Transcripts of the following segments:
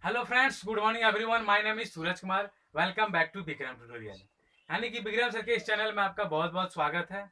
Hello friends, good morning everyone. My name is Suraj Kumar. Welcome back to Vikram tutorial. यानी कि Vikram sir के इस channel में आपका बहुत बहुत स्वागत है।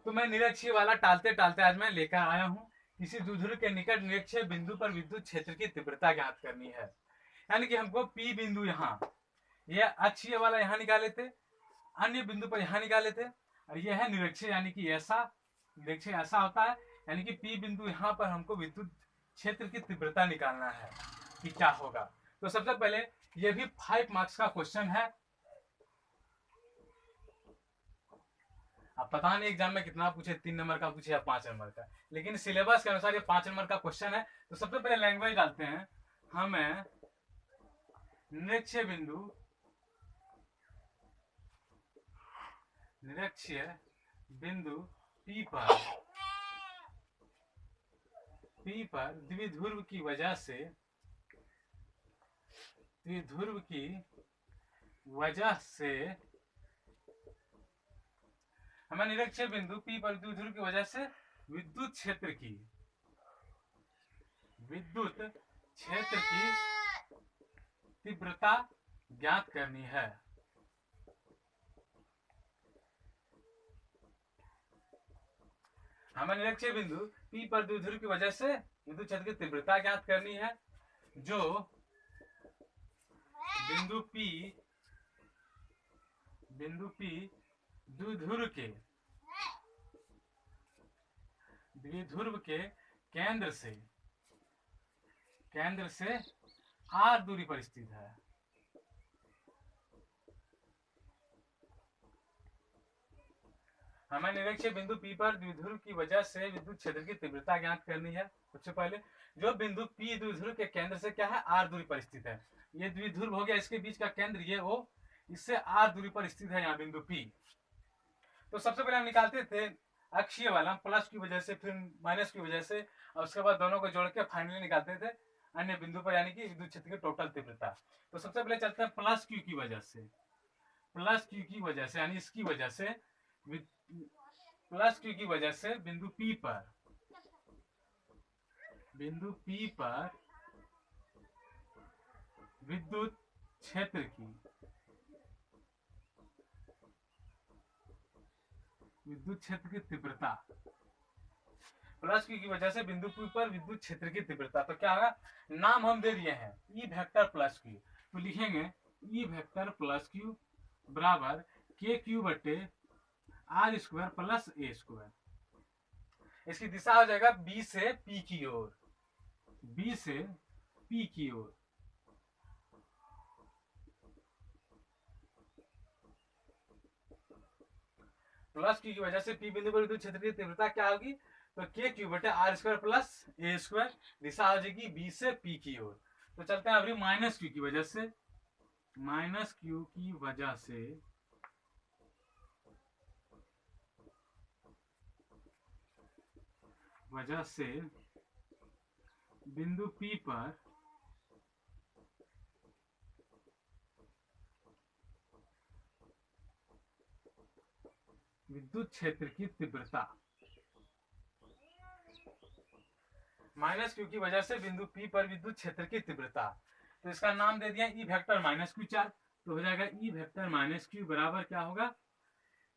तो मैं निरक्षीय वाला टालते टालते आज मैं लेकर आया हूँ। किसी द्विध्रुव के निकट निरक्षीय बिंदु पर विद्युत क्षेत्र की तीव्रता ज्ञात करनी है। यानी कि हमको पी बिंदु यहाँ, ये अक्षीय वाला यहाँ निकाले थे, अन्य बिंदु पर यहाँ निकाले थे, और यह है निरक्षीय, यानी कि ऐसा निरक्षीय ऐसा होता है। यानी कि पी बिंदु यहाँ पर हमको विद्युत क्षेत्र की तीव्रता निकालना है कि क्या होगा। तो सबसे पहले ये भी 5 मार्क्स का क्वेश्चन है। अब पता नहीं एग्जाम में कितना पूछे, 3 नंबर का पूछे या 5 नंबर का, लेकिन सिलेबस के अनुसार ये 5 नंबर का क्वेश्चन है। तो सबसे पहले लैंग्वेज डालते हैं। हमें निरक्षीय बिंदु, निरक्षीय बिंदु P पर द्विध्रुव की वजह से, द्विध्रुव की वजह से हमें निरक्षीय बिंदु P पर द्विध्रुव की वजह से विद्युत क्षेत्र की, विद्युत क्षेत्र की तीव्रता ज्ञात करनी है। हमें निरक्षीय बिंदु P पर द्विध्रुव की वजह से विद्युत क्षेत्र की तीव्रता ज्ञात करनी है, जो बिंदु P द्विध्रुव के केंद्र से r दूरी पर स्थित है। हमें निरक्षीय बिंदु P पर द्विध्रुव की वजह से विद्युत क्षेत्र की तीव्रता ज्ञात करनी है। सबसे पहले जो बिंदु P द्विध्रुव के केंद्र से क्या है, r दूरी पर स्थित है। ये द्विध्रुव हो गया, इसके बीच का केंद्र ये O, इससे r दूरी पर स्थित है यहाँ बिंदु P। तो सबसे पहले हम निकालते थे अक्षीय वाला, प्लस की वजह से फिर माइनस की वजह से, और उसके बाद दोनों को जोड़ के फाइनली निकालते थे अन्य बिंदु पर, यानी कि विद्युत क्षेत्र की टोटल तीव्रता। तो सबसे पहले चलते हैं प्लस क्यू की वजह से, प्लस क्यू की वजह से, यानी इसकी वजह से, प्लस क्यू की वजह से बिंदु P पर विद्युत क्षेत्र की, विद्युत क्षेत्र की तीव्रता, प्लस क्यू की वजह से बिंदु P पर विद्युत क्षेत्र की तीव्रता। तो क्या होगा, नाम हम दे दिए हैं E वेक्टर प्लस क्यू, तो लिखेंगे E वेक्टर प्लस क्यू बराबर के क्यू बटे R square plus A square. इसकी दिशा हो जाएगा बी से पी की ओर, बी से पी की ओर। प्लस क्यू की वजह से पी बिंदु पर विद्युत क्षेत्र की तीव्रता क्या होगी, तो के क्यू बटे R square plus A square, दिशा हो जाएगी बी से पी की ओर। तो चलते हैं अभी माइनस क्यू की वजह से, माइनस क्यू की वजह से बिंदु P पर विद्युत क्षेत्र की तीव्रता, माइनस क्यू की वजह से बिंदु P पर विद्युत क्षेत्र की तीव्रता। तो इसका नाम दे दिया E वेक्टर माइनस क्यू 4। तो हो जाएगा E वेक्टर माइनस क्यू बराबर क्या होगा,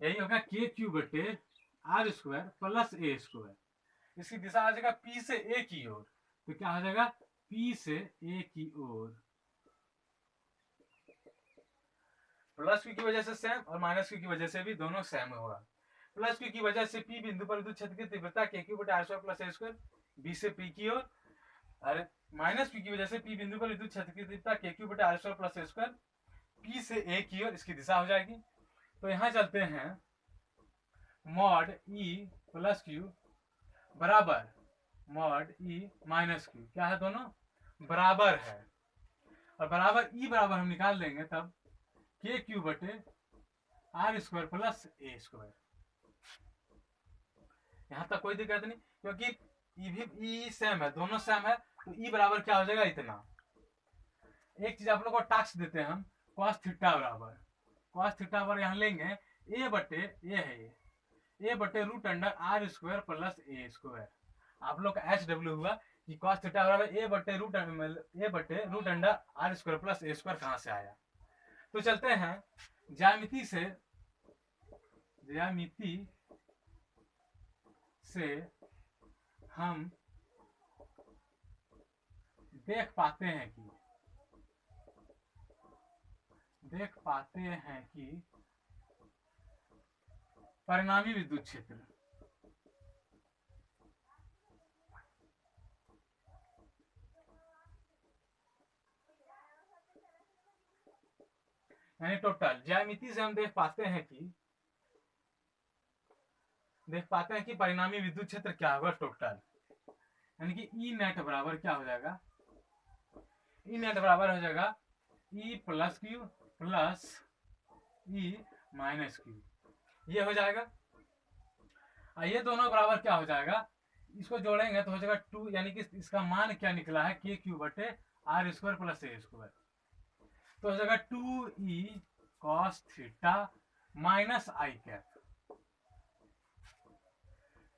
यही होगा के क्यू बटे R square plus A square. इसकी दिशा आ जाएगा P से A की ओर, तो क्या हो जाएगा P से A की ओर। प्लस क्यू की वजह से सेम और माइनस क्यू की वजह से भी दोनों सेम होगा। प्लस क्यू की वजह से P बिंदु पर विद्युत क्षेत्र की तीव्रता के क्यू बटे R square plus A square, B से P की ओर। अरे माइनस क्यू की वजह से P बिंदु पर विद्युत क्षेत्र की तीव्रता के क्यू बटे R square plus A square, P से A की ओर, इसकी दिशा हो जाएगी। तो यहां चलते हैं, मॉड E प्लस क्यू बराबर मॉड E माइनस क्यू, क्या है, दोनों बराबर है, और बराबर E बराबर हम निकाल लेंगे तब के क्यू बटे R square plus A square. यहां तक कोई दिक्कत नहीं, क्योंकि ई भी ई सेम है, दोनों सेम है, तो ई बराबर क्या हो जाएगा, इतना। एक चीज आप लोग को टास्क देते हैं हम, cos थीटा बराबर, cos थीटा पर यहां लेंगे ए बटे ए है, ए बटे root under R square plus A square. आप लोग का एच डब्ल्यू हुआ कि cos थीटा बराबर a बटे root under r square plus a square कहाँ से आया। तो चलते हैं ज्यामिति से हम देख पाते हैं कि परिणामी विद्युत क्षेत्र यानी टोटल ज्यामिति से हम देख पाते हैं कि परिणामी विद्युत क्षेत्र क्या होगा टोटल, यानी कि ई नेट बराबर क्या हो जाएगा, ई नेट बराबर हो जाएगा E plus Q plus E minus Q, ये हो जाएगा। ये दोनों बराबर क्या हो जाएगा, इसको जोड़ेंगे तो हो जाएगा 2, यानी कि इसका मान क्या निकला है के क्यू बटे R square plus A square, तो हो जाएगा 2e cos theta minus I cap,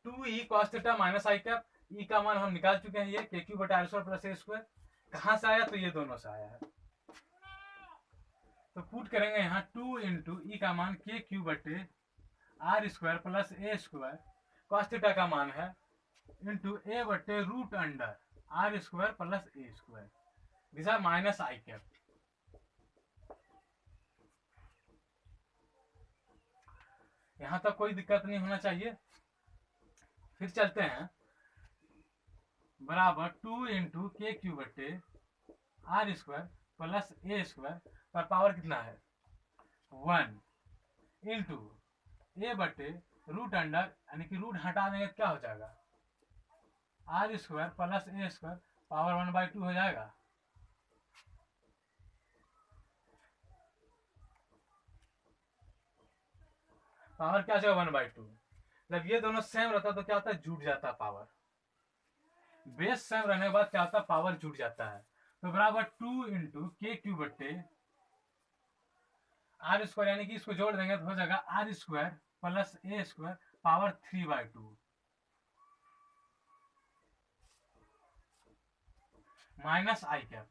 2e cos theta minus I cap. E का मान हम निकाल चुके हैं, ये के क्यू बटे R square plus A square कहाँ से आया, तो ये दोनों से आया है। तो पुट करेंगे यहाँ 2 इंटू ई का मान के क्यू बटे R square plus A square, cos theta का मान है इंटू ए बटे root under R square plus A square, this R minus I cap. यहां तक कोई दिक्कत नहीं होना चाहिए। फिर चलते हैं बराबर 2 इंटू के क्यू बटे R square plus A square पर पावर कितना है 1 इंटू ए बटे रूट अंडर, यानी कि रूट हटा देंगे क्या हो जाएगा R square plus A square power 1/2 हो जाएगा। पावर क्या जाएगा 1/2। जब ये दोनों सेम रहता तो क्या होता है, जुड़ जाता पावर। बेस सेम रहने के बाद क्या होता है, पावर जुड़ जाता है। तो बराबर 2 इंटू के क्यू बटे आर स्क्वायर, यानी कि इसको जोड़ देंगे तो हो जाएगा R square plus A square power 3/2 minus I cap.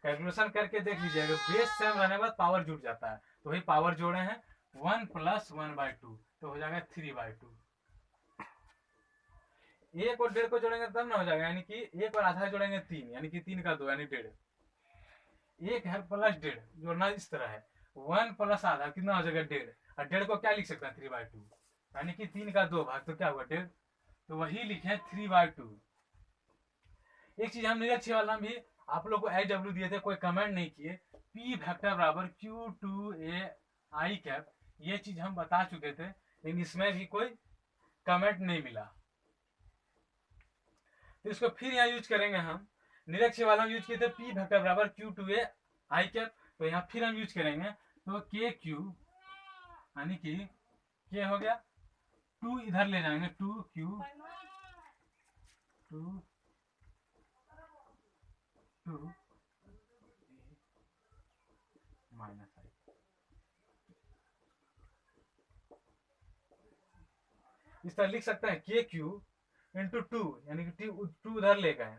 Calculation करके देख लीजिएगा, बेस सेम रहने के बाद पावर जुड़ जाता है, तो वही पावर जोड़े हैं 1 प्लस 1/2 तो हो जाएगा 3/2। एक और 1.5 को जोड़ेंगे तब ना हो जाएगा, यानी कि एक और आधा जोड़ेंगे 3, यानी कि 3 का 2 यानी 1.5, एक है प्लस 1.5 जोड़ना इस तरह है 1 प्लस आधा कितना हो जाएगा 1.5, और 1.5 को क्या लिख सकते हैं 3/2, यानी कि 3 का 2 भाग तो क्या हुआ 1.5, तो वही लिखे 3/2। एक चीज हम निरक्षी वाला भी आप लोग को AW दिए थे, कोई कमेंट नहीं किए, P वेक्टर बराबर Q2A आई कैप, ये चीज हम बता चुके थे, लेकिन इसमें भी कोई कमेंट नहीं मिला, तो इसको फिर यहाँ यूज करेंगे हम। निरक्षी वाला यूज किए थे P वेक्टर बराबर Q2A आई कैप, तो यहाँ फिर हम यूज करेंगे, तो KQ यानी कि K हो गया 2 इधर ले जाएंगे 2Q 2 माइनस आई, इस तरह लिख सकते हैं के क्यू इंटू 2, यानी कि 2 उधर ले गए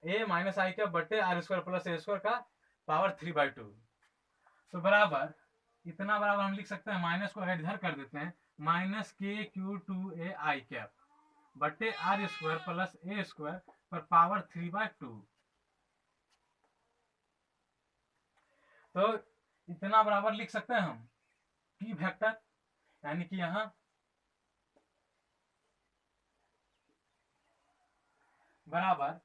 ए माइनस आई का बटे R square plus A square का पावर 3/2, तो बराबर इतना बराबर हम लिख सकते हैं, माइनस को अगर इधर कर देते हैं minus K Q 2A I cap बटे R square plus A square पर पावर 3/2, तो इतना बराबर लिख सकते हैं हम P वेक्टर, यानी कि यहां बराबर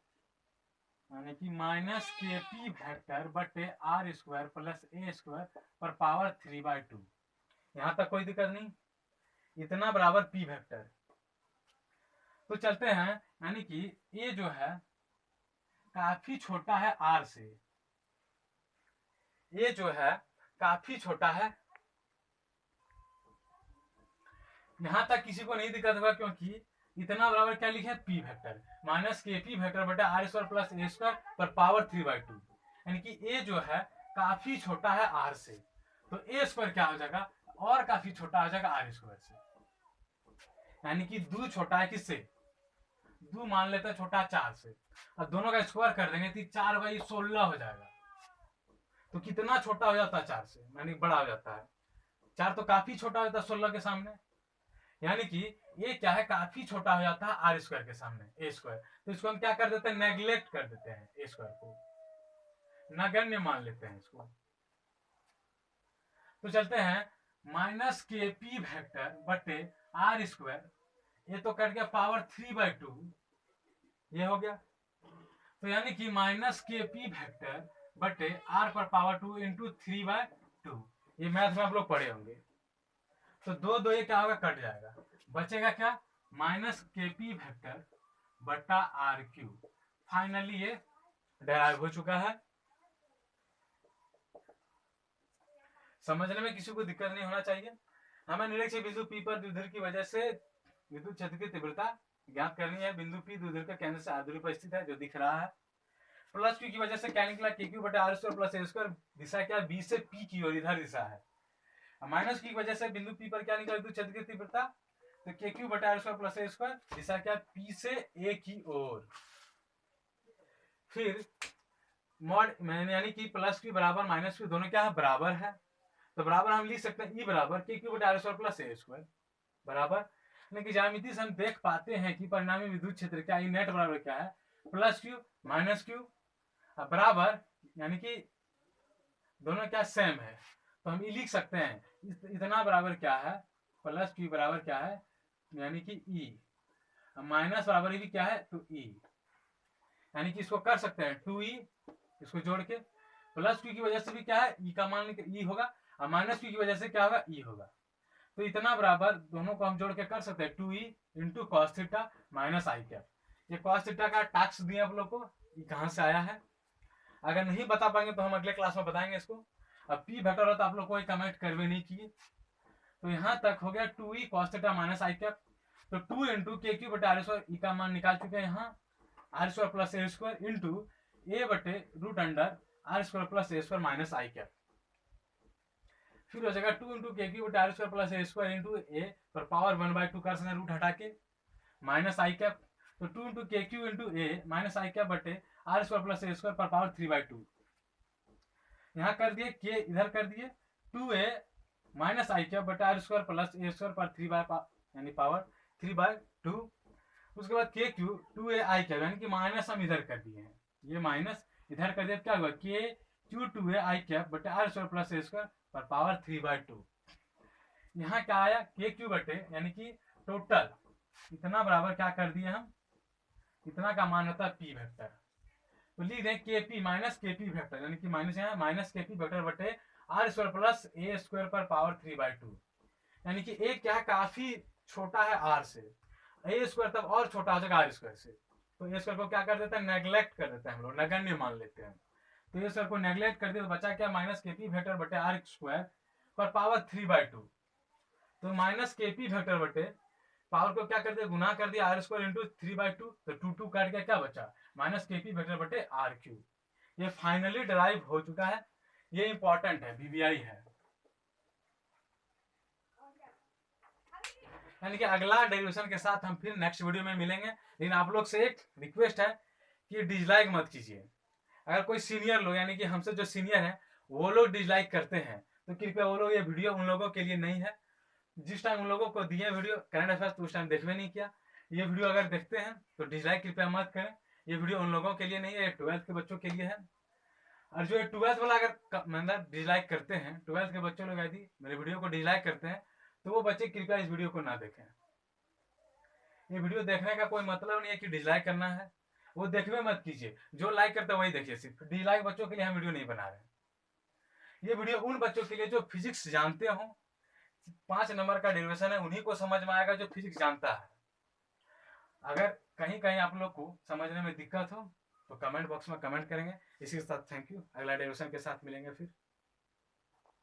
यानी कि माइनस के P वेक्टर बटे R square plus A square पर पावर 3/2, यहां तक कोई दिक्कत नहीं, इतना बराबर P वेक्टर। तो चलते हैं, यानी कि ये जो है काफी छोटा है R से, ये जो है काफी छोटा है, यहां तक किसी को नहीं दिक्कत होगा, क्योंकि इतना बराबर क्या लिखे P vector minus K P vector बटा R square plus A square पर पावर 3/2, यानी कि ए जो है काफी छोटा है R से, तो ए स्क्वायर क्या हो जाएगा और काफी छोटा हो जाएगा आर स्क्वायर से, यानी कि 2 छोटा है किससे, 2 मान लेते हैं छोटा 4 से, और दोनों का स्क्वायर कर देंगे तो 4/16 हो जाएगा। तो कितना छोटा हो जाता है 4 से, यानी बड़ा हो जाता है। 4 तो काफी छोटा हो जाता है 16 के सामने, यानी कि ये क्या है, काफी छोटा हो जाता है आर स्क्वायर के सामने, ए स्क्वायर। तो इसको हम क्या कर देते हैं, नेग्लेक्ट कर देते हैं, ए स्क्वायर को नगण्य मान लेते हैं इसको। तो चलते हैं माइनस के पी वेक्टर बटे आर स्क्वायर, ये तो कट गया पावर 3/2, ये हो गया। तो यानी कि माइनस के पी वेक्टर बटे आर पर पावर 2 इंटू 3/2, ये मैथ में आप लोग पढ़े होंगे। तो 2 ये क्या होगा, कट जाएगा, बचेगा क्या, माइनस के पी वेक्टर बटा आर क्यूब। फाइनली ये डेराइव हो चुका है। समझने में किसी को दिक्कत नहीं होना चाहिए। हमें निरीक्षक बिंदु पी पर द्विध्रुव की वजह से विद्युत क्षेत्र की तीव्रता ज्ञात करनी है। बिंदु पी द्विध्रुव का केंद्र से आधार पर स्थित है, जो दिख रहा है। प्लस क्यू की वजह से क्या निकला, के क्यू बटा R square plus A square, दिशा क्या, बी से पी की ओर, इधर दिशा है। माइनस क्यू की वजह से बिंदु पी पर क्या निकला, विद्युत क्षेत्र की तीव्रता, तो के क्यू बटा R square plus A square, दिशा क्या, पी से ए की ओर। फिर मॉड यानी कि प्लस क्यू बराबर माइनस क्यू दोनों क्या है, बराबर है। तो बराबर हम लिख सकते हैं ई बराबर के क्यू बटा R square plus A square बराबर, लेकिन ज्यामिति से हम देख पाते हैं कि परिणामी विद्युत क्षेत्र क्या, ई नेट बराबर क्या है, प्लस क्यू माइनस क्यू बराबर, यानी कि दोनों क्या सेम है। तो हम ई लिख सकते हैं इतना बराबर क्या है, प्लस क्यू बराबर क्या है, यानी कि ई, माइनस बराबर भी क्या है, तो ई, यानी कि इसको कर सकते हैं 2e, इसको जोड़ के प्लस क्यू की वजह से भी क्या है, ई का मान ई होगा, और माइनस क्यू की वजह से क्या होगा, ई होगा। तो इतना बराबर दोनों को हम जोड़ के कर सकते हैं 2e into cos theta minus I cap. ये कॉस थीटा का टैक्स दिया आप लोग को, ये कहाँ से आया है, अगर नहीं बता पाएंगे तो हम अगले क्लास में बताएंगे इसको। अब पी वेक्टर हो तो आप लोग कोई कमेंट कर भी नहीं किए। तो यहाँ तक हो गया 2e cos theta minus I cap. तो 2 इंटू के क्यू बटे आर स्क्वायर, ई का मान निकाल चुके हैं यहाँ, R square plus A square into A बटे root under R square plus A square minus I cap. फिर हो जाएगा 2 इंटू के क्यू बटे R square plus A square into A पर पावर 1/2 कर सकते हैं रूट हटा के, माइनस आई कैप। तो 2 into K Q into A minus I cap बटे R square plus A square पर पावर 3/2, यहाँ कर दिए के इधर कर दिए 2a माइनस आई कैप बटे R square plus A square पर 3 यानी पावर 3/2। उसके बाद के क्यू 2a आई कैप, यानी कि माइनस हम इधर कर दिए हैं, ये माइनस इधर कर दिया, क्या हुआ K Q 2a I cap बटे R square plus A square पर पावर 3/2। यहाँ क्या आया, के क्यू बटे यानी कि टोटल इतना बराबर क्या कर दिए हम, इतना का मान होता है पी वेक्टर। तो लिख दें K P minus K P vector, यानी कि माइनस यहाँ माइनस के पी वेक्टर बटे R square plus A square पर पावर 3/2, यानी कि ए क्या काफी छोटा है आर से, ए स्क्वायर तब और छोटा हो जाएगा आर स्क्वायर से। तो ए स्क्वायर को क्या कर देते हैं, नेग्लेक्ट कर देते हैं हम लोग, नगण्य मान लेते हैं। तो ए स्क्वायर को नेग्लेक्ट कर दिया तो बचा क्या, माइनस के पी वेक्टर बटे आर स्क्वायर पर पावर 3/2। तो माइनस के पी वेक्टर बटे पावर को क्या कर दिया, गुना कर दिया आर स्क्वायर इंटू 3/2, तो 2 काट गया, क्या बचा माइनस के पी वेक्टर बटे आर क्यूब। ये फाइनली डराइव हो चुका है, ये इंपॉर्टेंट है, बीबीआई है। यानी कि अगला डेरिवेशन के साथ हम फिर नेक्स्ट वीडियो में मिलेंगे। लेकिन आप लोग से एक रिक्वेस्ट है कि डिसलाइक मत कीजिए। अगर कोई सीनियर लोग यानी कि हमसे जो सीनियर है वो लोग डिसलाइक करते हैं तो कृपया वो लोग, ये वीडियो उन लोगों के लिए नहीं है। जिस टाइम उन लोगों को दिए वीडियो करंट अफेयर्स तो उस टाइम देखवे नहीं किया। ये वीडियो अगर देखते हैं तो डिसलाइक कृपया मत करें, ये वीडियो उन लोगों के लिए नहीं है, 12th के बच्चों के लिए है। और जो 12th वाला अगर मतलब डिसलाइक करते हैं, 12th के बच्चों लोग यदि मेरे वीडियो को डिसलाइक करते हैं तो वो बच्चे कृपया इस वीडियो को ना देखें। ये वीडियो देखने का कोई मतलब नहीं है कि डिसलाइक करना है, वो देखने मत कीजिए, जो लाइक करते हैं वही देखिए। सिर्फ डिसलाइक बच्चों के लिए हम वीडियो नहीं बना रहे। ये वीडियो उन बच्चों के लिए जो फिजिक्स जानते हो, 5 नंबर का डेरिवेशन है, उन्हीं को समझ में आएगा जो फिजिक्स जानता है। अगर कहीं कहीं आप लोग को समझने में दिक्कत हो तो कमेंट बॉक्स में कमेंट करेंगे। इसी के साथ थैंक यू, अगला डेरिवेशन के साथ मिलेंगे फिर।